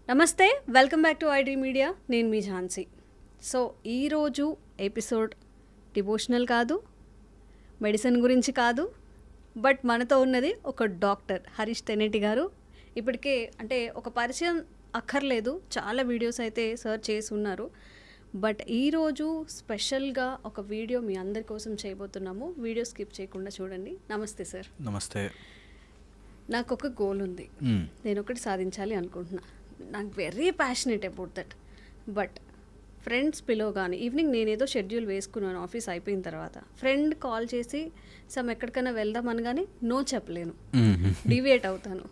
నమస్తే, welcome back to iDream media. నేను మీ Jhansi. So ఈరోజు ఎపిసోడ్ డివోషనల్ కాదు, మెడిసిన్ గురించి కాదు, బట్ మనతో ఉన్నది ఒక డాక్టర్ హరీష్ తెనేటి గారు. ఇప్పటికే అంటే ఒక పరిచయం అక్కర్లేదు, చాలా వీడియోస్ అయితే సర్చ్ చేసి ఉన్నారు. బట్ ఈరోజు స్పెషల్గా ఒక వీడియో మీ అందరి కోసం చేయబోతున్నాము. వీడియో స్కిప్ చేయకుండా చూడండి. నమస్తే సార్. నమస్తే. నాకు ఒక గోల్ ఉంది, నేను ఒకటి సాధించాలి అనుకుంటున్నా. నాకు very passionate about that. But friends పిలవగానే ఈవినింగ్ నేనేదో షెడ్యూల్ వేసుకున్నాను ఆఫీస్ అయిపోయిన తర్వాత. ఫ్రెండ్ కాల్ చేసి సమ్ ఎక్కడికైనా వెళ్దాం అనగానే నో చెప్పలేను, డివియేట్ అవుతాను.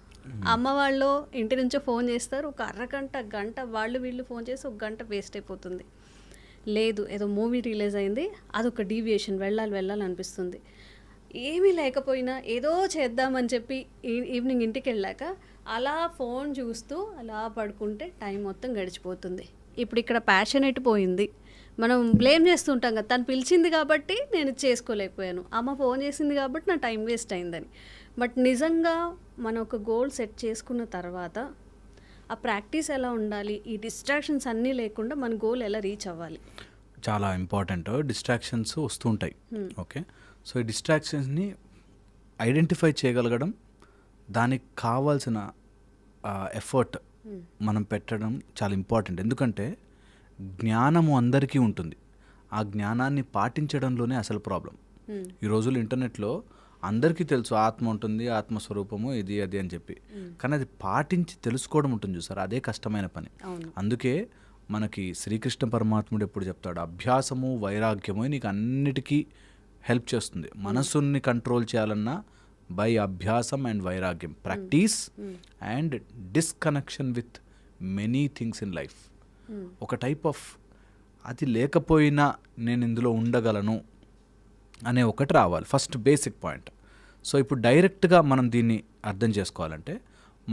అమ్మ వాళ్ళు ఇంటి నుంచో ఫోన్ చేస్తారు, ఒక గంట వాళ్ళు వీళ్ళు ఫోన్ చేసి ఒక గంట వేస్ట్ అయిపోతుంది. లేదు ఏదో మూవీ రిలీజ్ అయింది, అదొక డీవియేషన్, వెళ్ళాలనిపిస్తుంది. ఏమీ లేకపోయినా ఏదో చేద్దామని చెప్పి ఈవినింగ్ ఇంటికి వెళ్ళాక అలా ఫోన్ చూస్తూ అలా పడుకుంటే టైం మొత్తం గడిచిపోతుంది. ఇప్పుడు ఇక్కడ ప్యాషన్ పోయింది. మనం బ్లేమ్ చేస్తుంటాం కదా, తను పిలిచింది కాబట్టి నేను చేసుకోలేకపోయాను, అమ్మ ఫోన్ చేసింది కాబట్టి నా టైం వేస్ట్ అయిందని. బట్ నిజంగా మనం ఒక గోల్ సెట్ చేసుకున్న తర్వాత ఆ ప్రాక్టీస్ ఎలా ఉండాలి, ఈ డిస్ట్రాక్షన్స్ అన్నీ లేకుండా మన గోల్ ఎలా రీచ్ అవ్వాలి, చాలా ఇంపార్టెంట్. డిస్ట్రాక్షన్స్ వస్తుంటాయి. ఓకే, సో ఈ డిస్ట్రాక్షన్స్ని ఐడెంటిఫై చేయగలగడం, దానికి కావాల్సిన ఎఫర్ట్ మనం పెట్టడం చాలా ఇంపార్టెంట్. ఎందుకంటే జ్ఞానము అందరికీ ఉంటుంది, ఆ జ్ఞానాన్ని పాటించడంలోనే అసలు ప్రాబ్లం. ఈ రోజుల్లో ఇంటర్నెట్లో అందరికీ తెలుసు ఆత్మ ఉంటుంది, ఆత్మస్వరూపము ఇది అది అని చెప్పి, కానీ అది పాటించి తెలుసుకోవడం ఉంటుంది చూసారు, అదే కష్టమైన పని. అందుకే మనకి శ్రీకృష్ణ పరమాత్ముడు ఎప్పుడు చెప్తాడు, అభ్యాసము వైరాగ్యము నీకు అన్నిటికీ హెల్ప్ చేస్తుంది. మనసుని కంట్రోల్ చేయాలన్నా బై అభ్యాసం అండ్ వైరాగ్యం, practice and disconnection with many things in life. ఒక టైప్ ఆఫ్ అది లేకపోయినా నేను ఇందులో ఉండగలను అనే ఒకటి రావాలి, ఫస్ట్ బేసిక్ పాయింట్. సో ఇప్పుడు డైరెక్ట్గా మనం దీన్ని అర్థం చేసుకోవాలంటే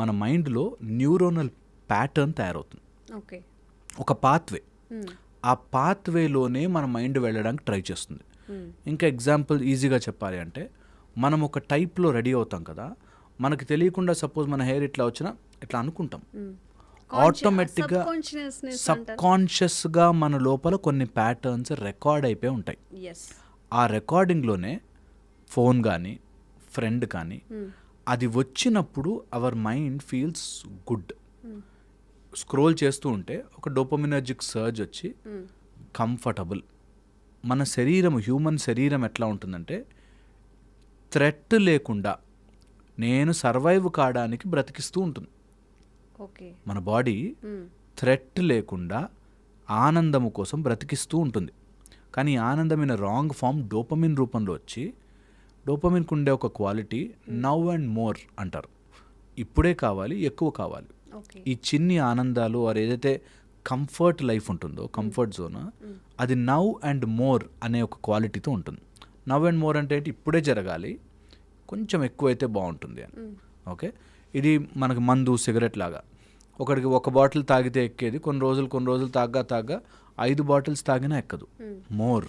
మన మైండ్లో న్యూరోనల్ ప్యాటర్న్ తయారవుతుంది. ఓకే, ఒక పాత్వే, ఆ పాత్వేలోనే మన మైండ్ వెళ్ళడానికి ట్రై చేస్తుంది. ఇంకా ఎగ్జాంపుల్ ఈజీగా చెప్పాలి అంటే, మనం ఒక టైప్లో రెడీ అవుతాం కదా, మనకి తెలియకుండా సపోజ్ మన హెయిర్ ఇట్లా వచ్చినా ఇట్లా అనుకుంటాం, ఆటోమేటిక్గా సబ్ కాన్షియస్గా మన లోపల కొన్ని ప్యాటర్న్స్ రికార్డ్ అయిపోయి ఉంటాయి. ఆ రికార్డింగ్లోనే ఫోన్ కానీ ఫ్రెండ్ కానీ అది వచ్చినప్పుడు our mind feels good. Scroll చేస్తూ ఉంటే ఒక డోపమినర్జిక్ సర్జ్ వచ్చి కంఫర్టబుల్. మన శరీరం, హ్యూమన్ శరీరం ఎట్లా ఉంటుందంటే థ్రెట్ లేకుండా నేను సర్వైవ్ కావడానికి బ్రతికిస్తూ ఉంటుంది. మన బాడీ థ్రెట్ లేకుండా ఆనందము కోసం బ్రతికిస్తూ ఉంటుంది. కానీ ఆనందమైన రాంగ్ ఫామ్ డోపమిన్ రూపంలో వచ్చి, డోపమిన్కు ఉండే ఒక క్వాలిటీ నవ్ అండ్ మోర్ అంటారు, ఇప్పుడే కావాలి, ఎక్కువ కావాలి. ఈ చిన్ని ఆనందాలు వారు ఏదైతే కంఫర్ట్ లైఫ్ ఉంటుందో, కంఫర్ట్ జోన్, అది నవ్ అండ్ మోర్ అనే ఒక క్వాలిటీతో ఉంటుంది. నవ్ అండ్ మోర్ అంటే ఏంటి, ఇప్పుడే జరగాలి, కొంచెం ఎక్కువైతే బాగుంటుంది అని. ఓకే, ఇది మనకు మందు సిగరెట్ లాగా, ఒకడికి ఒక బాటిల్ తాగితే ఎక్కేది కొన్ని రోజులు తాగ్గా 5 బాటిల్స్ తాగినా ఎక్కదు. మోర్.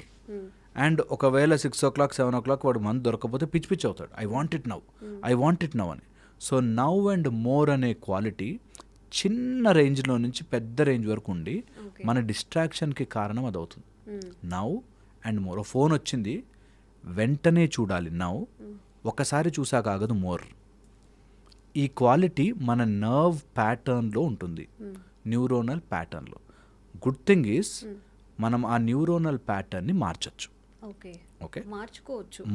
అండ్ ఒకవేళ 6 o'clock 7 o'clock వాడు మందు దొరకకపోతే పిచ్చి అవుతాడు, ఐ వాంట్ ఇట్ నవ్ అని. సో నవ్ అండ్ మోర్ అనే క్వాలిటీ చిన్న రేంజ్లో నుంచి పెద్ద రేంజ్ వరకు ఉండి మన డిస్ట్రాక్షన్కి కారణం అది అవుతుంది. Now and more. ఫోన్ వచ్చింది వెంటనే చూడాలి నవ్, ఒకసారి చూసాక ఆగదు మోర్. ఈ క్వాలిటీ మన నర్వ్ ప్యాటర్న్లో ఉంటుంది, న్యూరోనల్ ప్యాటర్న్లో. గుడ్ థింగ్ ఈస్ మనం ఆ న్యూరోనల్ ప్యాటర్న్ని మార్చచ్చు. ఓకే,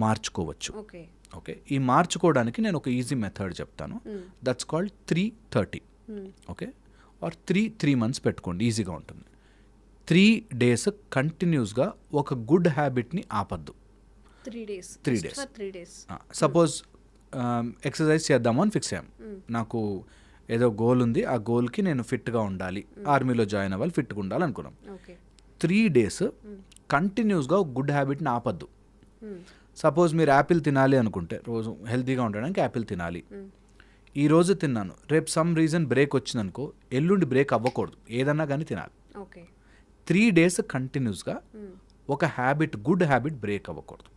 మార్చుకోవచ్చు. ఓకే, ఈ మార్చుకోవడానికి నేను ఒక ఈజీ మెథడ్ చెప్తాను, that's called 3-30. Okay, or 3 months పెట్టుకోండి, ఈజీగా ఉంటుంది. 3 days కంటిన్యూస్గా ఒక గుడ్ హ్యాబిట్ని ఆపద్దు. 3 days. సపోజ్ ఎక్సర్సైజ్ చేద్దాము అని ఫిక్స్ అయ్యాం, నాకు ఏదో గోల్ ఉంది, ఆ గోల్కి నేను ఫిట్గా ఉండాలి, ఆర్మీలో జాయిన్ అవ్వాలి, ఫిట్గా ఉండాలి అనుకున్నాం. 3 days కంటిన్యూస్గా ఒక గుడ్ హ్యాబిట్ని ఆపద్దు. సపోజ్ మీరు యాపిల్ తినాలి అనుకుంటే, రోజు హెల్తీగా ఉండడానికి యాపిల్ తినాలి, ఈ రోజు తిన్నాను, రేపు సమ్ రీజన్ బ్రేక్ వచ్చిందనుకో, ఎల్లుండి బ్రేక్ అవ్వకూడదు, ఏదన్నా కానీ తినాలి. 3 days కంటిన్యూస్గా ఒక హ్యాబిట్, గుడ్ హ్యాబిట్ బ్రేక్ అవ్వకూడదు.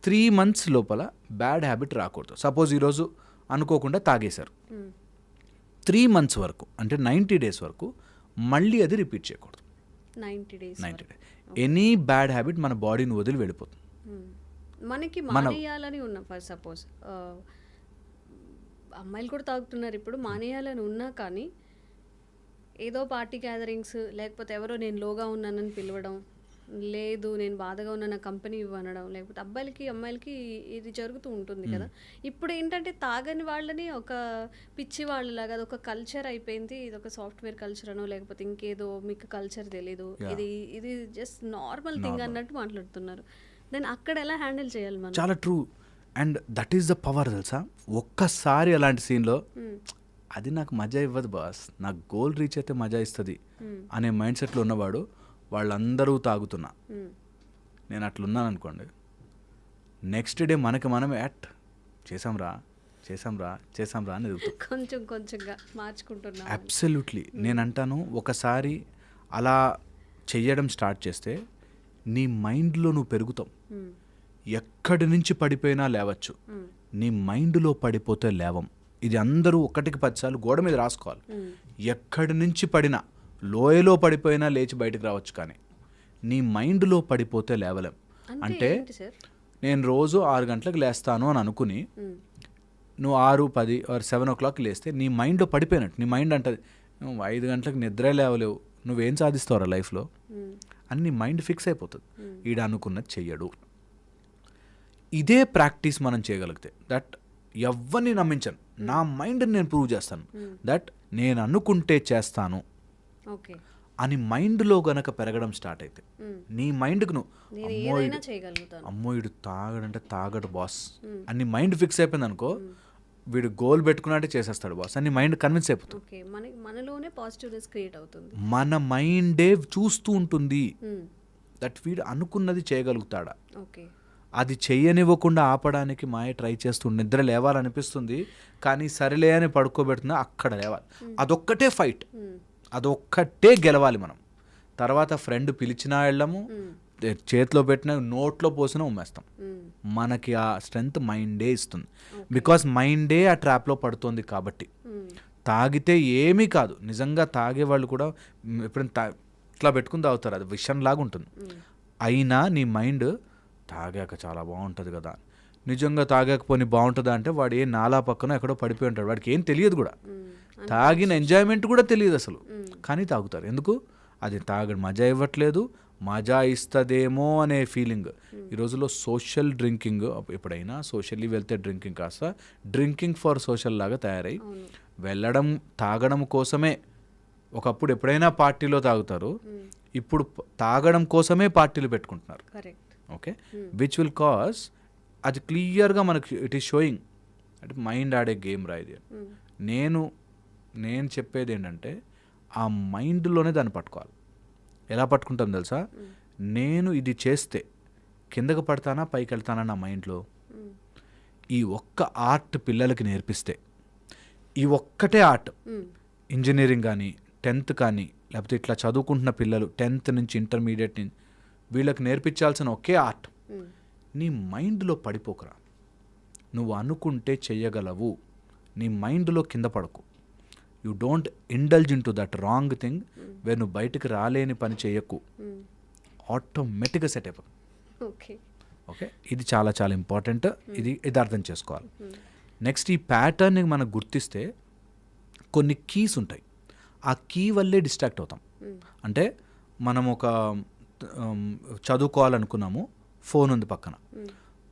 3 months లోపల బ్యాడ్ హ్యాబిట్ రాకూడదు. సపోజ్ ఈరోజు అనుకోకుండా తాగేశారు, 3 months వరకు అంటే 90 days వరకు మళ్ళీ అది రిపీట్ చేయకూడదు. 90 days 90 days any bad habit మన బాడీని వదిలి వెళ్ళిపోతుంది. మనకి మానేయాలని ఉన్నా ఫర్ సపోజ్ అమ్మాయిలు కూడా తాగుతున్నారు ఇప్పుడు, మానేయాలని ఉన్నా కానీ ఏదో పార్టీ గ్యాదరింగ్స్ లేకపోతే ఎవరో నేను లోగా ఉన్నానని పిలవడం, లేదు నేను బాధగా ఉన్న నా కంపెనీ ఇవ్వనడం, లేకపోతే అబ్బాయిలకి అమ్మాయిలకి ఇది జరుగుతూ ఉంటుంది కదా. ఇప్పుడు ఏంటంటే తాగని వాళ్ళని ఒక పిచ్చి వాళ్ళలాగా అది ఒక కల్చర్ అయిపోయింది. ఇది ఒక సాఫ్ట్వేర్ కల్చర్ అనో లేకపోతే ఇంకేదో మీకు కల్చర్ తెలీదు, ఇది జస్ట్ నార్మల్ థింగ్ అన్నట్టు మాట్లాడుతున్నారు. దెన్ అక్కడ ఎలా హ్యాండిల్ చేయాలి మనం? చాలా true. And that is the power తెలుసా. ఒక్కసారి అలాంటి సీన్లో అది నాకు మజా ఇవ్వదు బాస్, నాకు గోల్ రీచ్ అయితే మజా ఇస్తుంది అనే మైండ్ సెట్లో ఉన్నవాడు వాళ్ళందరూ తాగుతున్నా నేను అట్లున్నాను అనుకోండి, నెక్స్ట్ డే మనకి మనమే చేసాంరా అని ఎదుగుతాం. కొంచెం కొంచెంగా మార్చుకుంటున్నా. అబ్సల్యూట్లీ. నేను అంటాను ఒకసారి అలా చెయ్యడం స్టార్ట్ చేస్తే నీ మైండ్లో నువ్వు పెరుగుతావు. ఎక్కడి నుంచి పడిపోయినా లేవచ్చు, నీ మైండ్లో పడిపోతే లేవం. ఇది అందరూ 1కి 10 సార్లు గోడ మీద రాసుకోవాలి. ఎక్కడి నుంచి పడినా, లోయలో పడిపోయినా లేచి బయటకు రావచ్చు, కానీ నీ మైండ్లో పడిపోతే లేవలేం. అంటే నేను రోజు 6 గంటలకు లేస్తాను అని అనుకుని నువ్వు 6, 10 or 7 o'clock లేస్తే నీ మైండ్లో పడిపోయినట్టు. నీ మైండ్ అంటది నువ్వు 5 గంటలకు నిద్రే లేవలేవు, నువ్వేం సాధిస్తావురా లైఫ్లో అని నీ మైండ్ ఫిక్స్ అయిపోతుంది. ఈడ అనుకున్నది చెయ్యడు. ఇదే ప్రాక్టీస్ మనం చేయగలిగితే దట్ ఎవరిని నమ్మించను, నా మైండ్ని నేను ప్రూవ్ చేస్తాను దట్ నేను అనుకుంటే చేస్తాను అని మైండ్లో గనక పెరగడం స్టార్ట్ అయితే నీ మైండ్కు నువ్వు అమ్మో వీడు తాగడంటే తాగడు బాస్ అని మైండ్ ఫిక్స్ అయిపోయింది అనుకో, వీడు గోల్ పెట్టుకున్నట్టే చేసేస్తాడు బాస్ అని మైండ్ కన్విన్స్ అయిపోతుంది. మనలోనే పాజిటివ్నెస్ క్రియేట్ అవుతుంది. మన మైండే చూస్తూ ఉంటుంది దట్ వీడు అనుకున్నది చేయగలుగుతాడా. అది చెయ్యనివ్వకుండా ఆపడానికి మాయ ట్రై చేస్తుంది. నిద్ర లేవాలనిపిస్తుంది కానీ సరిలే అని పడుకోబెడుతున్నా అక్కడ లేవాలి. అదొక్కటే ఫైట్, అదొక్కటే గెలవాలి మనం. తర్వాత ఫ్రెండ్ పిలిచినా వెళ్ళము, చేతిలో పెట్టిన నోట్లో పోసినా ఉమ్మేస్తాం. మనకి ఆ స్ట్రెంగ్త్ మైండే ఇస్తుంది. బికాస్ మైండే ఆ ట్రాప్లో పడుతుంది కాబట్టి. తాగితే ఏమీ కాదు, నిజంగా తాగే వాళ్ళు కూడా ఎప్పుడైనా ఇట్లా పెట్టుకుని తాగుతారు, అది విషంలాగా ఉంటుంది. అయినా నీ మైండ్ తాగాక చాలా బాగుంటుంది కదా, నిజంగా తాగాకపోని బాగుంటుందా అంటే వాడు ఏ నాలా పక్కన ఎక్కడో పడిపోయి ఉంటాడు, వాడికి ఏం తెలియదు కూడా, తాగిన ఎంజాయ్మెంట్ కూడా తెలియదు అసలు, కానీ తాగుతారు. ఎందుకు? అది తాగడం మజా ఇవ్వట్లేదు, మజా ఇస్తుందేమో అనే ఫీలింగ్. ఈ రోజుల్లో సోషల్ డ్రింకింగ్, ఎప్పుడైనా సోషల్లీ వెళ్తే డ్రింకింగ్ కాస్త డ్రింకింగ్ ఫర్ సోషల్ లాగా తయారై వెళ్ళడం తాగడం కోసమే. ఒకప్పుడు ఎప్పుడైనా పార్టీలో తాగుతారు, ఇప్పుడు తాగడం కోసమే పార్టీలు పెట్టుకుంటున్నారు. ఓకే, విచ్ విల్ కాజ్, అది క్లియర్గా మనకి ఇట్ ఈస్ షోయింగ్ అంటే మైండ్ ఆడే గేమ్ రా ఇది. నేను చెప్పేది ఏంటంటే ఆ మైండ్లోనే దాన్ని పట్టుకోవాలి. ఎలా పట్టుకుంటాం తెలుసా? నేను ఇది చేస్తే కిందకు పడతానా పైకి వెళ్తానా నా మైండ్లో. ఈ ఒక్క ఆర్ట్ పిల్లలకి నేర్పిస్తే, ఈ ఒక్కటే ఆర్ట్, ఇంజనీరింగ్ కానీ 10th కానీ లేకపోతే ఇట్లా చదువుకుంటున్న పిల్లలు 10th నుంచి ఇంటర్మీడియట్ నుంచి వీళ్ళకి నేర్పించాల్సిన ఒకే ఆర్ట్, నీ మైండ్లో పడిపోకురా. నువ్వు అనుకుంటే చెయ్యగలవు, నీ మైండ్లో కింద పడకు. You don't indulge in to that wrong thing where నువ్వు బయటకు రాలేని పని చేయకు, ఆటోమేటిక్గా సెట్ అయిపోతుంది. ఓకే, ఇది చాలా చాలా ఇంపార్టెంట్. ఇది అర్థం చేసుకోవాలి. నెక్స్ట్, ఈ ప్యాటర్న్ని మనం గుర్తిస్తే కొన్ని కీస్ ఉంటాయి, ఆ కీ వల్లే డిస్ట్రాక్ట్ అవుతాం. అంటే మనం ఒక చదువుకోవాలనుకున్నాము, ఫోన్ ఉంది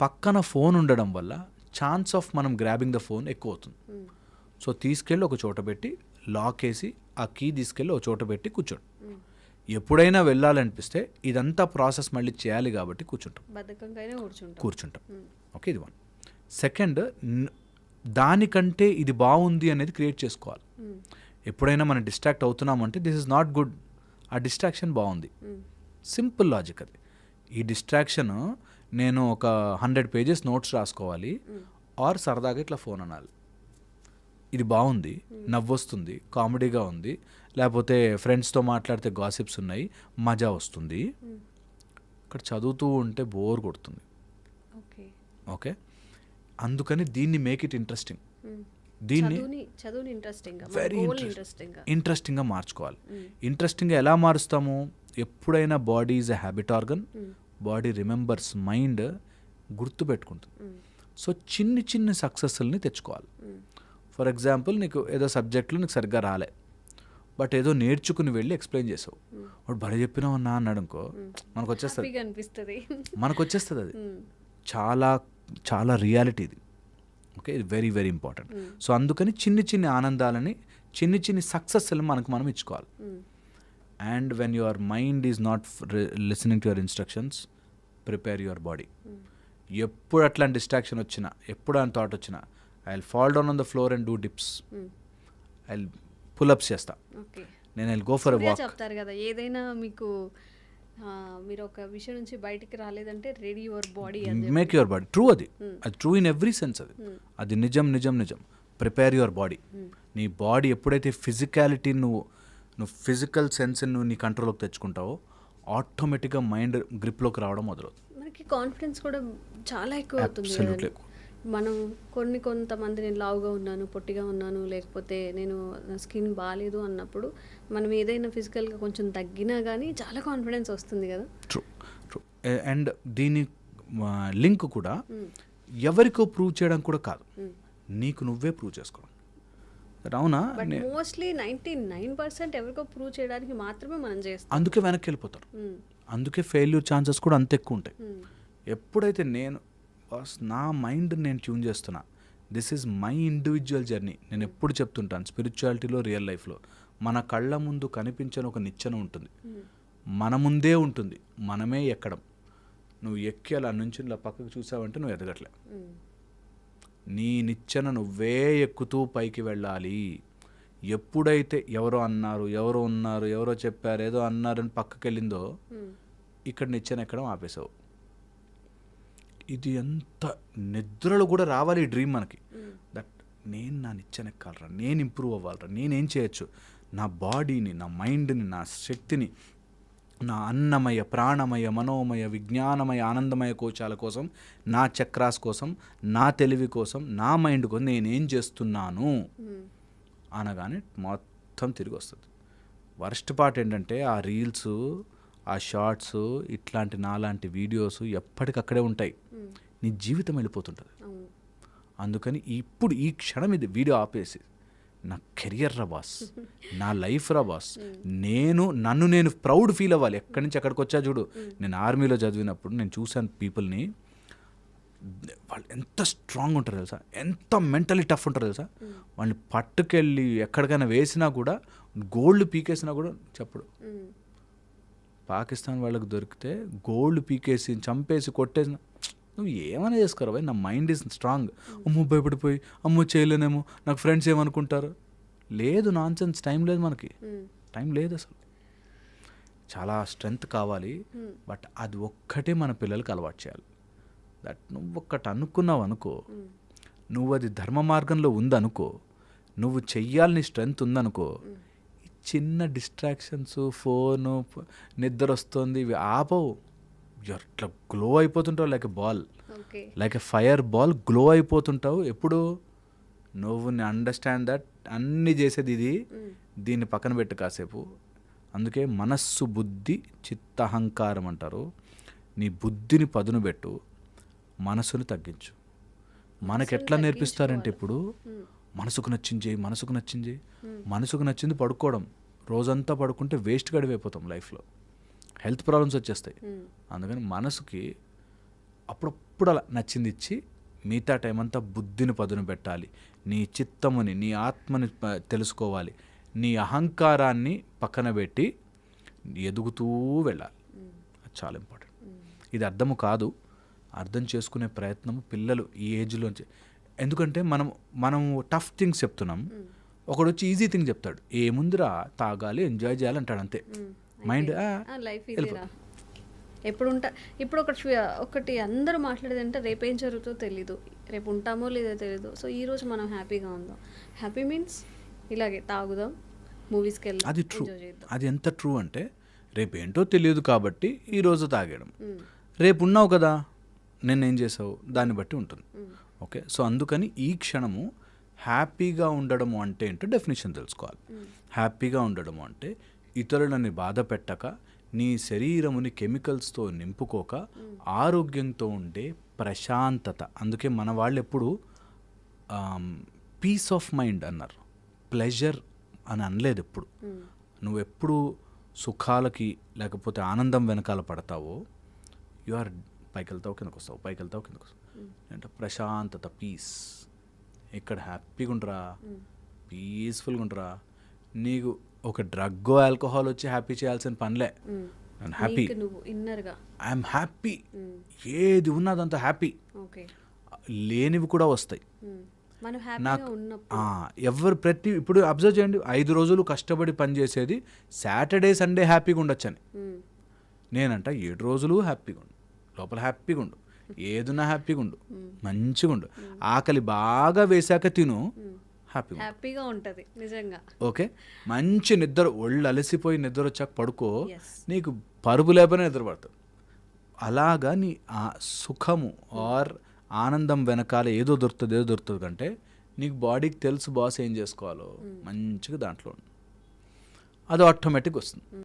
పక్కన ఫోన్ ఉండడం వల్ల ఛాన్స్ ఆఫ్ మనం గ్రాబింగ్ ద ఫోన్ ఎక్కువ అవుతుంది. సో తీసుకెళ్ళి ఒక చోట పెట్టి లాక్ వేసి ఆ కీ తీసుకెళ్ళి ఒక చోట పెట్టి కూర్చోండి. ఎప్పుడైనా వెళ్ళాలనిపిస్తే ఇదంతా ప్రాసెస్ మళ్ళీ చేయాలి కాబట్టి కూర్చుంటాం. ఓకే, ఇది 1. సెకండ్, దానికంటే ఇది బాగుంది అనేది క్రియేట్ చేసుకోవాలి. ఎప్పుడైనా మనం డిస్ట్రాక్ట్ అవుతున్నామంటే దిస్ ఇస్ నాట్ గుడ్, ఆ డిస్ట్రాక్షన్ బాగుంది. సింపుల్ లాజిక్ అది. ఈ డిస్ట్రాక్షన్ నేను ఒక 100 pages నోట్స్ రాసుకోవాలి ఆర్ సరదాగా ఇట్లా ఫోన్ అనాలి. ఇది బాగుంది, నవ్వొస్తుంది, కామెడీగా ఉంది, లేకపోతే ఫ్రెండ్స్తో మాట్లాడితే గాసిప్స్ ఉన్నాయి, మజా వస్తుంది. ఇక్కడ చదువుతూ ఉంటే బోర్ కొడుతుంది. ఓకే, అందుకని దీన్ని మేక్ ఇట్ ఇంట్రెస్టింగ్. దీన్ని చదువుని వెరీ ఇంట్రెస్టింగ్గా ఇంట్రెస్టింగ్గా మార్చుకోవాలి. ఇంట్రెస్టింగ్గా ఎలా మారుస్తాము? ఎప్పుడైనా body is a habit organ, body remembers, mind గుర్తు పెట్టుకుంటుంది. సో చిన్ని చిన్ని సక్సెస్ని తెచ్చుకోవాలి. ఫర్ ఎగ్జాంపుల్, నీకు ఏదో సబ్జెక్టులో నీకు సరిగ్గా రాలే, బట్ ఏదో నేర్చుకుని వెళ్ళి ఎక్స్ప్లెయిన్ చేసావు, వాడు భలే చెప్పినావు అన్నా అన్నాడు అనుకో, మనకు వచ్చేస్తుంది అది. చాలా చాలా రియాలిటీ ఇది. ఓకే, ఇది వెరీ వెరీ ఇంపార్టెంట్. సో అందుకని చిన్ని చిన్ని ఆనందాలని, చిన్ని చిన్ని సక్సెస్ని మనం ఇచ్చుకోవాలి. And when your mind is not listening to your instructions, prepare your body. ఎప్పుడు అట్లాంటి డిస్ట్రాక్షన్ వచ్చినా, ఎప్పుడు అని థాట్ వచ్చినా, I will fall down on the floor and do dips, I will pull-ups చేస్తా, నేను I will go for a walk. చెప్తారు కదా, ఏదైనా మీకు మీరు ఒక విషయం నుంచి బయటికి రాలేదంటే ready your body, make your body true. అది ట్రూ ఇన్ ఎవ్రీ సెన్స్. అది నిజం నిజం నిజం. Prepare your body. నీ బాడీ ఎప్పుడైతే ఫిజికాలిటీ నువ్వు ఫిజికల్ సెన్స్ నువ్వు నీ కంట్రోల్లోకి తెచ్చుకుంటావో, ఆటోమేటిక్గా మైండ్ గ్రిప్లోకి రావడం మొదలవుతుంది. మనకి కాన్ఫిడెన్స్ కూడా చాలా ఎక్కువ అవుతుంది. మనం కొంతమంది నేను లావుగా ఉన్నాను, పొట్టిగా ఉన్నాను, లేకపోతే నేను నా స్కిన్ బాగాలేదు అన్నప్పుడు మనం ఏదైనా ఫిజికల్గా కొంచెం తగ్గినా కానీ చాలా కాన్ఫిడెన్స్ వస్తుంది కదా. True true. అండ్ దీని లింక్ కూడా ఎవరికో ప్రూవ్ చేయడం కూడా కాదు, నీకు నువ్వే ప్రూవ్ చేసుకోవడం. అవునా? బట్ మోస్ట్లీ 99% ఎవరికో ప్రూవ్ చేయడానికి మాత్రమే మనం చేస్తాం. అందుకే వెనక్కి వెళ్ళిపోతారు. అందుకే ఫెయిల్యూర్ ఛాన్సెస్ కూడా అంత ఎక్కువ ఉంటాయి. ఎప్పుడైతే నా మైండ్ నేను ట్యూన్ చేస్తున్నా, this is my individual journey. నేను ఎప్పుడు చెప్తుంటాను, స్పిరిచువాలిటీలో, రియల్ లైఫ్లో మన కళ్ళ ముందు కనిపించని ఒక నిచ్చెన ఉంటుంది, మన ముందే ఉంటుంది, మనమే ఎక్కడం. నువ్వు ఎక్కి అలా నుంచి ఇలా పక్కకు చూసావంటే నువ్వు ఎదగట్లే. నీ నిచ్చెన నువ్వే ఎక్కుతూ పైకి వెళ్ళాలి. ఎప్పుడైతే ఎవరో అన్నారు, ఎవరో ఉన్నారు, ఎవరో చెప్పారు, ఏదో అన్నారని పక్కకి వెళ్ళిందో, ఇక్కడ నిచ్చెన ఎక్కడం ఆపేసావు. ఇది ఎంత నిద్రలు కూడా రావాలి ఈ డ్రీమ్ మనకి, దట్ నేను నా నిచ్చెన ఎక్కాలరా, నేను ఇంప్రూవ్ అవ్వాలరా, నేనేం చేయొచ్చు, నా బాడీని, నా మైండ్ని, నా శక్తిని, నా అన్నమయ, ప్రాణమయ, మనోమయ, విజ్ఞానమయ, ఆనందమయ కోశాల కోసం, నా చక్రాస్ కోసం, నా తెలివి కోసం, నా మైండ్ కోసం నేనేం చేస్తున్నాను అనగానే మొత్తం తిరిగి వస్తుంది. వర్స్ట్ పార్ట్ ఏంటంటే, ఆ రీల్స్, ఆ షార్ట్స్, ఇట్లాంటి నాలాంటి వీడియోస్ ఎప్పటికక్కడే ఉంటాయి, నీ జీవితం వెళ్ళిపోతుంటుంది. అందుకని ఇప్పుడు ఈ క్షణం ఇది వీడియో ఆపేసి, నా కెరియర్ రా బాస్, నా లైఫ్ రా బాస్, నన్ను నేను ప్రౌడ్ ఫీల్ అవ్వాలి. ఎక్కడి నుంచి ఎక్కడికి వచ్చా చూడు. నేను ఆర్మీలో చదివినప్పుడు నేను చూశాను పీపుల్ని, వాళ్ళు ఎంత స్ట్రాంగ్ ఉంటారు తెలుసా, ఎంత మెంటలీ టఫ్ ఉంటారు తెలుసా. వాళ్ళని పట్టుకెళ్ళి ఎక్కడికైనా వేసినా కూడా, గోల్డ్ పీకేసినా కూడా చెప్పడు. పాకిస్తాన్ వాళ్ళకి దొరికితే గోల్డ్ పీకేసి చంపేసి కొట్టేసిన, నువ్వు ఏమైనా చేసుకోరా భయ్, నా మైండ్ ఈజ్ స్ట్రాంగ్. అమ్మో భయపడిపోయి, అమ్మో చేయలేనేమో, నాకు ఫ్రెండ్స్ ఏమనుకుంటారు. లేదు, నాన్ సెన్స్. టైం లేదు మనకి, టైం లేదు అసలు. చాలా స్ట్రెంగ్త్ కావాలి. బట్ అది ఒక్కటే మన పిల్లలకి అలవాటు చేయాలి. దట్ నువ్వు ఒక్కటి అనుకున్నావు అనుకో, నువ్వు అది ధర్మ మార్గంలో ఉందనుకో, నువ్వు చెయ్యాలని స్ట్రెంగ్త్ ఉందనుకో, చిన్న డిస్ట్రాక్షన్స్, ఫోను, నిద్ర వస్తుంది, ఇవి ఆపవు. ఇట్లా గ్లో అయిపోతుంటావు, like a ball, like a fire ball glow అయిపోతుంటావు. ఎప్పుడు నువ్వు అండర్స్టాండ్ దట్ అన్నీ చేసేది ఇది, దీన్ని పక్కన పెట్టు కాసేపు. అందుకే మనస్సు, బుద్ధి, చిత్తహంకారం అంటారు. నీ బుద్ధిని పదును పెట్టు, మనసును తగ్గించు. మనకి ఎట్లా నేర్పిస్తారంటే, ఇప్పుడు మనసుకు నచ్చింది, మనసుకు నచ్చింది పడుకోవడం. రోజంతా పడుకుంటే వేస్ట్ గడివైపోతాం, లైఫ్లో హెల్త్ ప్రాబ్లమ్స్ వచ్చేస్తాయి. అందుకని మనసుకి అప్పుడప్పుడు అలా నచ్చింది ఇచ్చి, మిగతా టైం అంతా బుద్ధిని పదును పెట్టాలి. నీ చిత్తముని, నీ ఆత్మని తెలుసుకోవాలి. నీ అహంకారాన్ని పక్కన పెట్టి ఎదుగుతూ వెళ్ళాలి. అది చాలా ఇంపార్టెంట్. ఇది అర్థము కాదు, అర్థం చేసుకునే ప్రయత్నం పిల్లలు ఈ ఏజ్లోంచి. ఎందుకంటే మనం టఫ్ థింగ్స్ చెప్తున్నాం, ఒకడు వచ్చి ఈజీ థింగ్ చెప్తాడు, ఏముందిరా తాగాలి, ఎంజాయ్ చేయాలి అంటాడు, అంతే. మైండ్ లైఫ్ ఇదేరా ఎప్పుడు ఇప్పుడు ఒకటి అందరూ మాట్లాడేదంటే రేపేం జరుగుతుందో తెలీదు, రేపు ఉంటామో లేదో తెలీదు. సో ఈరోజు మనం హ్యాపీగా ఉందాం. హ్యాపీ మీన్స్ ఇలాగే తాగుదాం, మూవీస్కి వెళ్దాం, అది ట్రూ. అది ఎంత ట్రూ అంటే, రేపేంటో తెలియదు కాబట్టి ఈరోజు తాగేయడం. రేపు ఉన్నావు కదా, నిన్న ఏం చేసావు దాన్ని బట్టి ఉంటుంది. ఓకే, సో అందుకని ఈ క్షణము హ్యాపీగా ఉండడము అంటే ఏంటో డెఫినేషన్ తెలుసుకోవాలి. హ్యాపీగా ఉండడము అంటే ఇతరులని బాధ పెట్టక, నీ శరీరముని కెమికల్స్తో నింపుకోక, ఆరోగ్యంతో ఉండే ప్రశాంతత. అందుకే మన వాళ్ళు ఎప్పుడు పీస్ ఆఫ్ మైండ్ అన్నారు, ప్లెజర్ అని అనలేదు ఎప్పుడు. నువ్వెప్పుడు సుఖాలకి లేకపోతే ఆనందం వెనకాల పడతావో యు ఆర్ పైకి వెళ్తావు కిందకు వస్తావు, పైకి వెళ్తావు కిందకు వస్తావు. అంటే ప్రశాంతత, పీస్. ఇక్కడ హ్యాపీగా ఉండరా, పీస్ఫుల్గా ఉండరా. నీకు ఒక డ్రగ్ ఆల్కహాల్ వచ్చి హ్యాపీ చేయాల్సిన పనిలే. నేను హ్యాపీ, నువ్వు ఇన్నర్గా ఐఎమ్ హ్యాపీ. ఏది ఉన్నదంతా హ్యాపీ. ఓకే, లేనివి కూడా వస్తాయి. మనం హ్యాపీగా ఉన్నప్పుడు ఎవరు ఇప్పుడు అబ్జర్వ్ చేయండి, 5 రోజులు కష్టపడి పనిచేసేది సాటర్డే సండే హ్యాపీగా ఉండొచ్చని. నేనంట 7 రోజులు హ్యాపీగా ఉండు, లోపల హ్యాపీగా ఉండు, ఏదున్నా హ్యాపీగా ఉండు, మంచిగా ఉండు. ఆకలి బాగా వేశాక తిను, హ్యాపీగా ఉంటుంది నిజంగా. ఓకే, మంచి నిద్ర, ఒళ్ళు అలసిపోయి నిద్ర వచ్చాక పడుకో, Yes. నీకు పరుపు లేపనే నిద్ర పడుతుంది. అలాగా నీ ఆ సుఖము ఆర్ ఆనందం వెనకాల ఏదో దొరుకుతుంది కంటే నీకు బాడీకి తెలుసు బాస్ ఏం చేసుకోవాలో, మంచిగా దాంట్లో అది ఆటోమేటిక్ వస్తుంది.